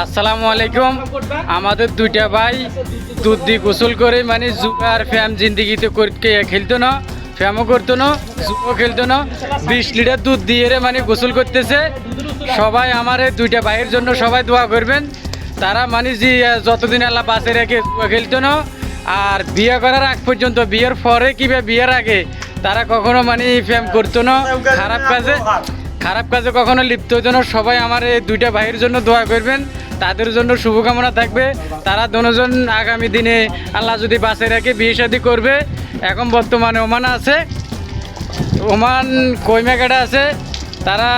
আসসালামু আলাইকুম। আমাদের দুইটা ভাই দুধ দিয়ে গোসল করে মানে জুয়ার ফ্যাম জিন্দিগিতে খেলতো না, ফ্যামও করতো না, জুয়াও খেলতো না। 20 লিটার দুধ দিয়ে মানে গোসল করতেছে। সবাই আমার দুইটা ভাইয়ের জন্য সবাই দোয়া করবেন। তারা মানে যে যতদিন আল্লাহ বাঁচে রেখে জুয়া খেলতো না, আর বিয়ে করার আগ পর্যন্ত, বিয়ের পরে কিংবা বিয়ের আগে তারা কখনো মানে ফ্যাম করতো না, খারাপ কাজে কখনো লিপ্ত হতো না। সবাই আমার এই দুইটা ভাইয়ের জন্য দোয়া করবেন, তাদের জন্য শুভকামনা থাকবে। তারা দুজন আগামী দিনে আল্লাহ যদি বাঁচিয়ে রাখে বিয়ে শাদী করবে। এখন বর্তমানে ওমান আছে, ওমান কইমাকাটা আছে। তারা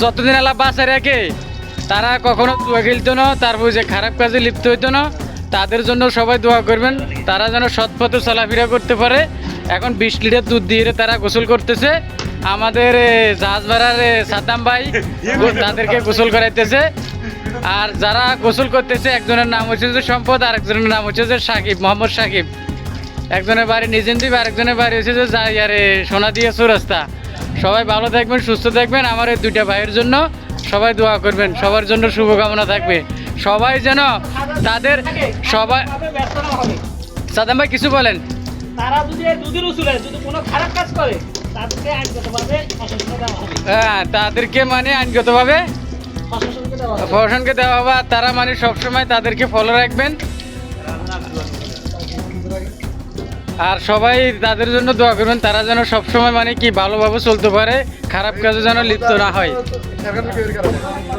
যতদিন আল্লাহ বাঁচিয়ে রাখে তারা কখনো জুয়া খেলতো না, তারপর যে খারাপ কাজে লিপ্ত হইতো না। তাদের জন্য সবাই দোয়া করবেন, তারা যেন সৎ পথে চলাফেরা করতে পারে। এখন 20 লিটার দুধ দিয়ে তারা গোসল করতেছে। আমাদের জাহাজ ভাড়ার সাদ্দাম ভাই তাদেরকে গোসল করাইতেছে। আর যারা গোসল করতেছে, একজনের নাম হচ্ছে যে সম্পদ, আর একজনের নাম হচ্ছে যে সাকিব, মোহাম্মদ সাকিব। একজনের বাড়ি নিজেন্দ্বীপ, আরেকজনের বাড়ি হচ্ছে যে যাইয়ারে সোনাদিয়া চৌরাস্তা। সবাই ভালো থাকবেন, সুস্থ থাকবেন। আমার এই দুইটা ভাইয়ের জন্য সবাই দোয়া করবেন, সবার জন্য শুভকামনা থাকবে। সবাই যেন তাদের সবাই সাদ্দাম ভাই কিছু বলেন। তারা যদি দুধের উসুলে যদি কোনো খারাপ কাজ করে তাদেরকে আইনগতভাবে প্রশাসনকে দেওয়া হবে। তাদেরকে মানে আইনগতভাবে প্রশাসনকে দেওয়া হবে। আর তারা মানে সবসময় তাদেরকে ফলো রাখবেন। আর সবাই তাদের জন্য দোয়া করবেন, তারা যেন সবসময় মানে কি ভালোভাবে চলতে পারে, খারাপ কাজে যেন লিপ্ত না হয়।